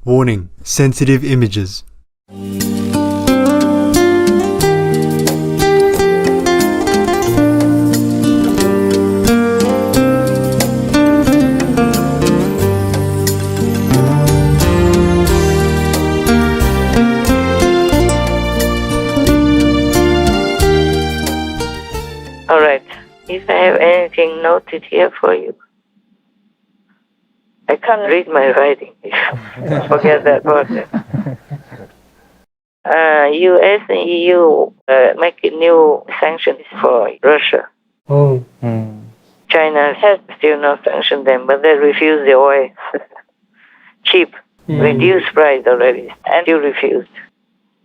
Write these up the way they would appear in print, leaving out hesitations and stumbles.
Warning: sensitive images. All right. If I have anything noted here for you, I can't read my writing. Forget that part. U.S. and EU making new sanctions for Russia. Oh. China has still not sanctioned them, but they refuse the oil. Cheap, reduced price already, and you refused.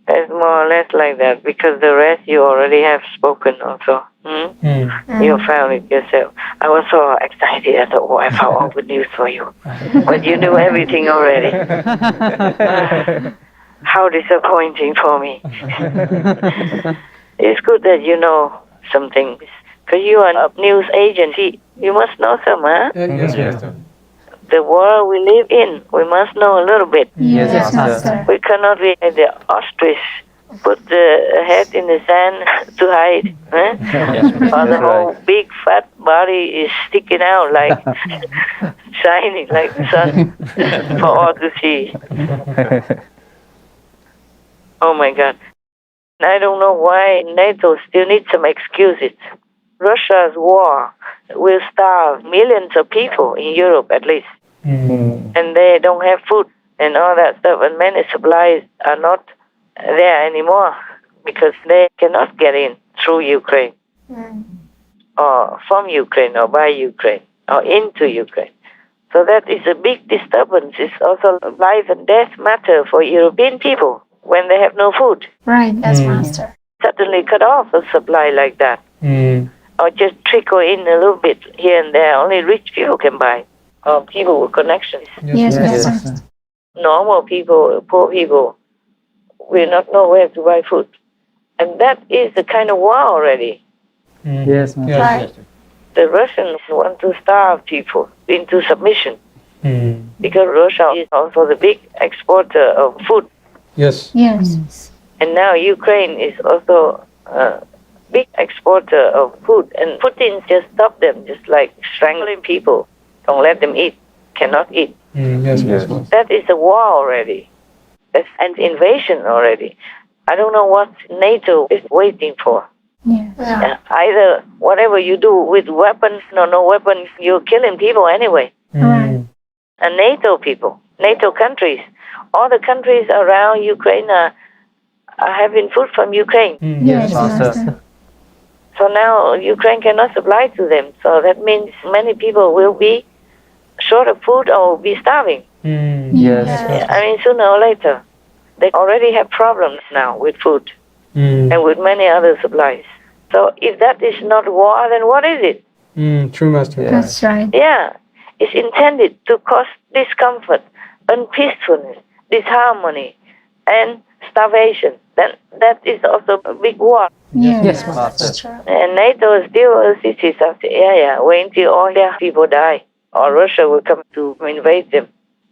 It's more or less like that, because the rest you already have spoken also. You found it yourself. I was so excited. I thought, I found all good news for you. But you knew everything already. How disappointing for me. It's good that you know some things. Because you are a news agency. You must know some, huh? Yes. The world we live in, we must know a little bit. Yes, Master. We cannot be like the ostrich, put the head in the sand to hide. Huh? Or the whole big fat body is sticking out like shining like the sun for all to see. Oh my God. I don't know why NATO still needs some excuses. Russia's war will starve millions of people in Europe at least. And they don't have food and all that stuff, and many supplies are not there anymore because they cannot get in through Ukraine or from Ukraine or by Ukraine or into Ukraine. So that is a big disturbance. It's also life and death matter for European people when they have no food. Right, yes, Master. Suddenly cut off a supply like that. Or just trickle in a little bit here and there. Only rich people can buy. Or people with connections. Yes, Master. Normal people, poor people, will not know where to buy food. And that is the kind of war already. Yes, Master. Right. The Russians want to starve people into submission. Because Russia is also the big exporter of food. Yes. Yes. And now Ukraine is also a big exporter of food. And Putin just stopped them, just like strangling people. Don't let them eat, cannot eat. Yes. That is a war already. That's an invasion already. I don't know what NATO is waiting for. Yeah. Either whatever you do with weapons or no weapons, you're killing people anyway. Right. And NATO people, NATO countries, all the countries around Ukraine are having food from Ukraine. Yes, Master. So now Ukraine cannot supply to them. So that means many people will be short of food or will be starving. Yes. I mean, sooner or later. They already have problems now with food and with many other supplies. So if that is not war, then what is it? True, Master. That's right. Yeah. It's intended to cause discomfort, unpeacefulness, disharmony, and starvation. Then that is also a big war. Yes, Master. that's true. And NATO is still assists after, wait until all their people die, or Russia will come to invade them.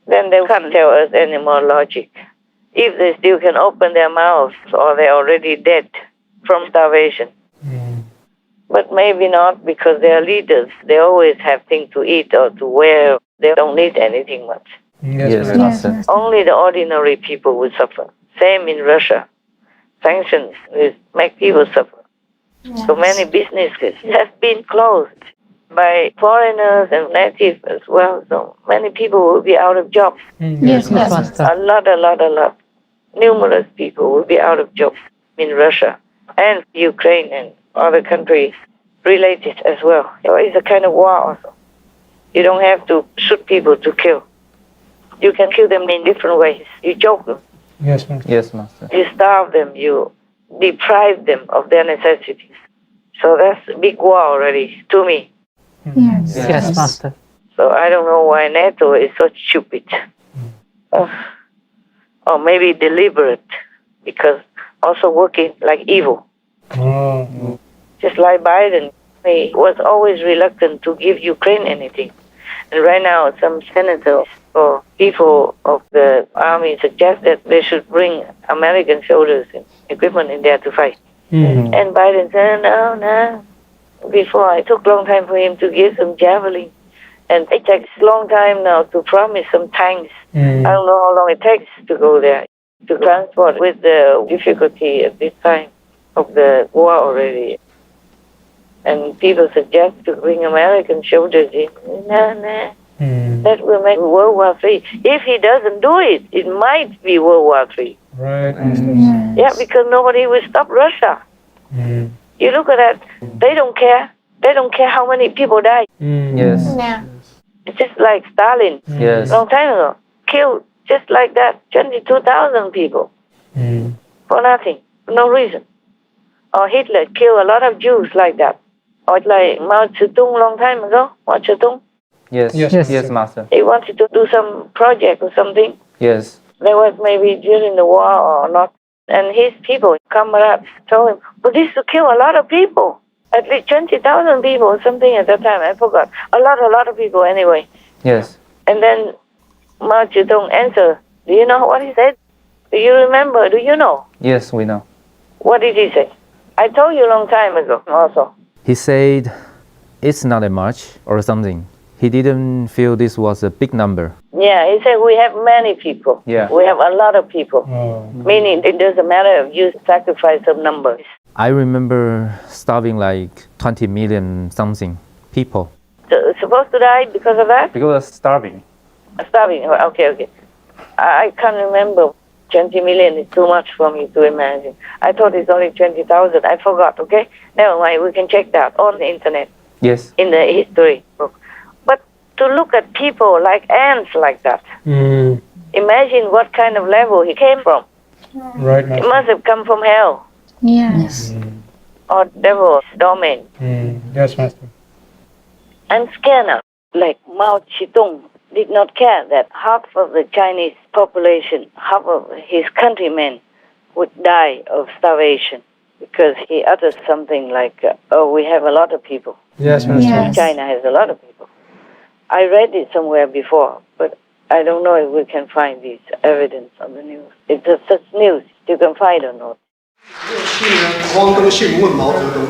Then they can't tell us any more logic. If they still can open their mouths, or they're already dead from starvation. But maybe not, because they are leaders. They always have things to eat or to wear. They don't need anything much. Yes, Yes, Master. Only the ordinary people will suffer. Same in Russia. Sanctions will make people suffer. So many businesses have been closed by foreigners and natives as well. So many people will be out of jobs. Yes, Master. A lot. Numerous people will be out of jobs in Russia and Ukraine and other countries related as well. So it's a kind of war also. You don't have to shoot people to kill. You can kill them in different ways. You choke them. Yes, Master. Yes, Master. You starve them. You deprive them of their necessities. So that's a big war already to me. Yes. Yes, Master. So I don't know why NATO is so stupid. Or maybe deliberate, because also working like evil. Just like Biden, he was always reluctant to give Ukraine anything. And right now, some senators or people of the army suggest that they should bring American soldiers and equipment in there to fight. And Biden said, no. Before, it took a long time for him to give some javelin. And it takes a long time now to promise some tanks. I don't know how long it takes to go there, to transport with the difficulty at this time of the war already. And people suggest to bring American soldiers in. No. That will make World War III. If he doesn't do it, it might be World War III. Right. Yeah, because nobody will stop Russia. You look at that, they don't care. They don't care how many people die. Yes. Yeah. It's just like Stalin, Yes. long time ago, killed just like that 22,000 people for nothing, for no reason. Or Hitler killed a lot of Jews like that. Or like Mao Zedong long time ago, Mao Zedong. Yes. Yes, Yes, Master. Master. He wanted to do some project or something. Yes. There was maybe during the war or not. And his people, comrades, told him, but this will kill a lot of people. At least 20,000 people or something at that time. I forgot. A lot of people anyway. Yes. And then Mao Zedong answered, do you know what he said? Do you remember? Do you know? Yes, we know. What did he say? I told you a long time ago also. He said it's not that much or something. He didn't feel this was a big number. Yeah, he said we have many people. Yeah. We have a lot of people. Oh. Meaning it doesn't matter if you sacrifice some numbers. I remember starving like 20 million something people. So, supposed to die because of that? Because of starving. Starving. Okay. I can't remember. 20 million is too much for me to imagine. I thought it's only 20,000. I forgot, okay? Never mind, we can check that on the internet, Yes. in the history book. But to look at people like ants like that, imagine what kind of level he came from. Right, He Master. must have come from hell Yes. or devil's domain. Yes, Master. I'm scared now. Like Mao Zedong did not care that half of the Chinese population, half of his countrymen would die of starvation because he uttered something like, we have a lot of people. Yes, Master. Yes. China has a lot of people. I read it somewhere before, but I don't know if we can find this evidence on the news. It's just such news. You can find or not. 67年，汪登信问毛泽东，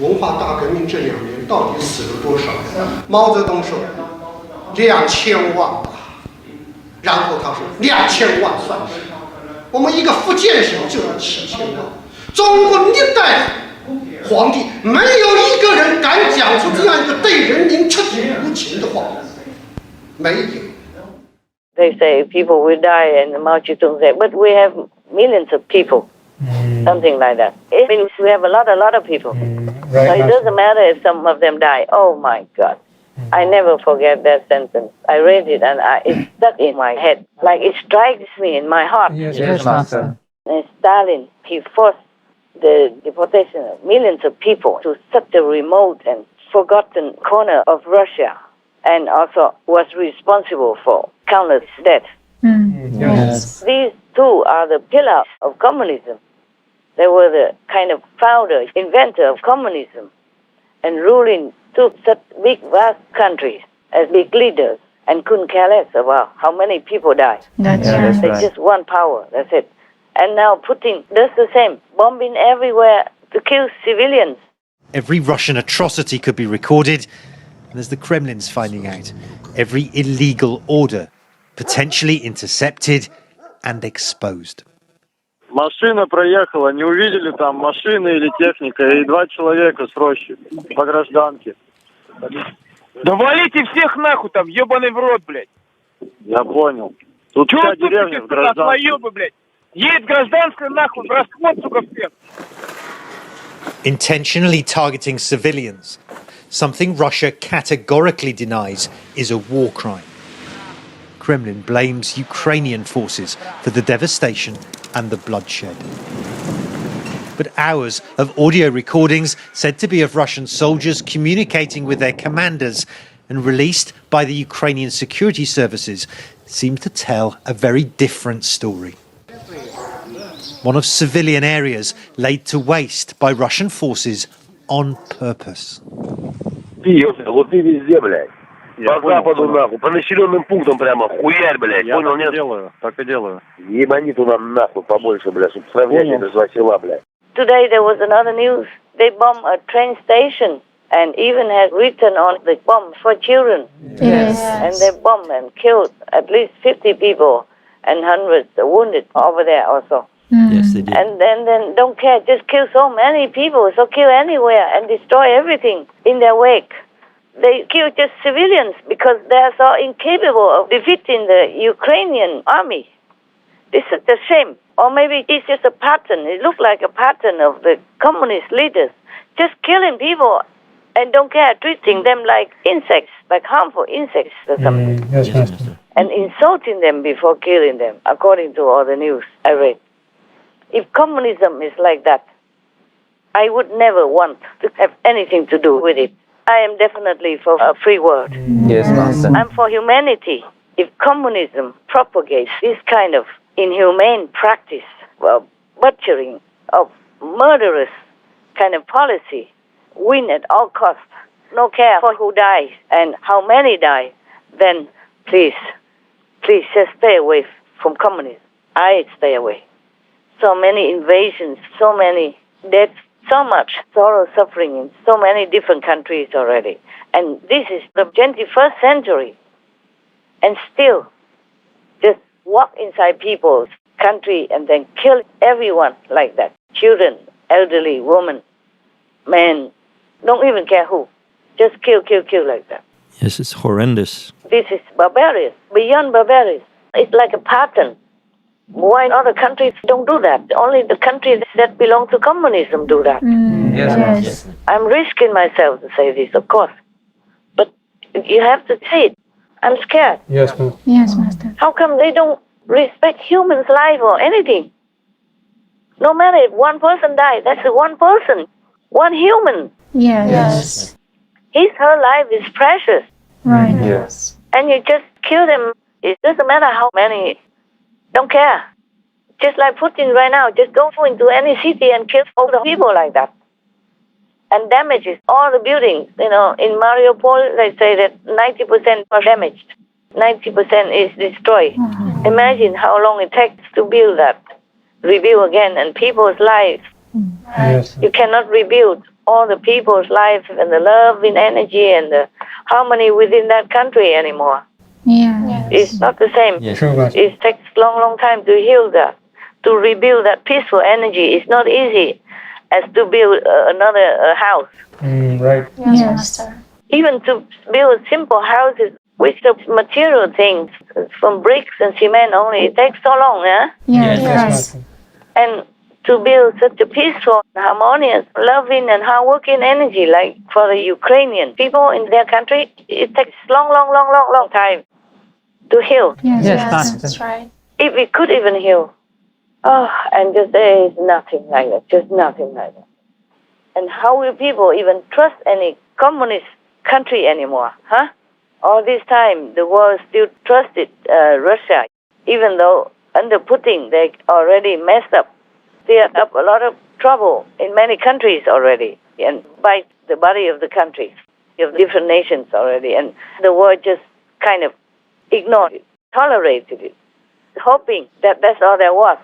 文化大革命这2年到底死了多少人？毛泽东说2000万吧，然后他说2000万算什么？我们一个福建省就有7000万，中国历代皇帝没有一个人敢讲出这样一个对人民彻底无情的话，没有。 They say people will die, and Mao Zedong said, but we have millions of people. Something like that. It means we have a lot of people. So Right, it Master. doesn't matter if some of them die. Oh my God. I never forget that sentence. I read it and it stuck in my head. Like it strikes me in my heart. Yes, Yes, Master. And Stalin, he forced the deportation of millions of people to such a remote and forgotten corner of Russia, and also was responsible for countless deaths. Yes. These two are the pillars of communism. They were the kind of founder, inventor of communism, and ruling two such big, vast countries as big leaders, and couldn't care less about how many people died. That's Yeah, right. that's They right. just one power, that's it. And now Putin does the same, bombing everywhere to kill civilians. Every Russian atrocity could be recorded, and as the Kremlin's finding out, every illegal order potentially intercepted and exposed. Машина проехала, не увидели там машины или техника, и 2 человека с рощи по гражданке. Да валите всех нахуй там, ебаный в рот, блядь. Я понял. Тут Чего вся вы деревня в сука, гражданке. своёбы, блядь? Едет гражданская нахуй, в расход, сука, всех. Intentionally targeting civilians, something Russia categorically denies is a war crime. Kremlin blames Ukrainian forces for the devastation and the bloodshed. But hours of audio recordings said to be of Russian soldiers communicating with their commanders and released by the Ukrainian security services seem to tell a very different story. One of civilian areas laid to waste by Russian forces on purpose. Вот ты везде, блядь. Я По западу, нахуй, по населенным пунктам прямо, хуярь, блядь, Я понял, так и нет? делаю, так и делаю. Ебани туда нахуй побольше, блядь, чтобы сравнять эти два села, блядь. Today there was another news. They bombed a train station and even had written on the bomb for children. Yes. And they bombed and killed at least 50 people and hundreds wounded over there also. Yes, they did. And then don't care, just kill so many people, so kill anywhere and destroy everything in their wake. They kill just civilians because they are so incapable of defeating the Ukrainian army. This is a shame. Or maybe it's just a pattern. It looks like a pattern of the communist leaders. Just killing people and don't care, treating them like insects, like harmful insects or something. Yes, Master. And insulting them before killing them, according to all the news I read. If communism is like that, I would never want to have anything to do with it. I am definitely for a free world. Yes, Master. I'm for humanity. If communism propagates this kind of inhumane practice of butchering, of murderous kind of policy, win at all costs, no care for who dies and how many die, then please just stay away from communism. I stay away. So many invasions, so many deaths, so much sorrow, suffering in so many different countries already. And this is the 21st century. And still, just walk inside people's country and then kill everyone like that. Children, elderly, women, men, don't even care who. Just kill like that. Yes, it's horrendous. This is barbarous, beyond barbarous. It's like a pattern. Why other countries don't do that? Only the countries that belong to communism do that. Yes. I'm risking myself to say this, of course. But you have to say it. I'm scared. Yes, Master. Yes, Master. How come they don't respect humans' life or anything? No matter if one person dies, that's one person, one human. Yes. Her life is precious. Right. Yes. And you just kill them. It doesn't matter how many. Don't care. Just like Putin right now, just go into any city and kill all the people like that. And damages all the buildings. You know, in Mariupol, they say that 90% are damaged. 90% is destroyed. Imagine how long it takes to build that. Rebuild again, and people's lives. Yes. You cannot rebuild all the people's lives and the love and energy and the harmony within that country anymore. Yeah. It's not the same. True, Master. It takes long time to heal that, to rebuild that peaceful energy. It's not easy as to build another house. Right. Yes. Even to build simple houses with the material things from bricks and cement only, it takes so long, huh? Yes, Yes. Master. And to build such a peaceful, harmonious, loving and hardworking energy like for the Ukrainian people in their country, it takes long time to heal. Yes. That's right. If we could even heal. Oh, and just there is nothing like that, just nothing like that. And how will people even trust any communist country anymore, huh? All this time, the world still trusted Russia, even though under Putin they already messed up. Stirred up a lot of trouble in many countries already, and by the body of the countries, of different nations already. And the world just kind of ignored it, tolerated it, hoping that that's all there was.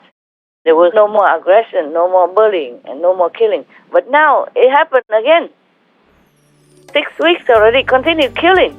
There was no more aggression, no more bullying, and no more killing. But now it happened again. 6 weeks already, continued killing.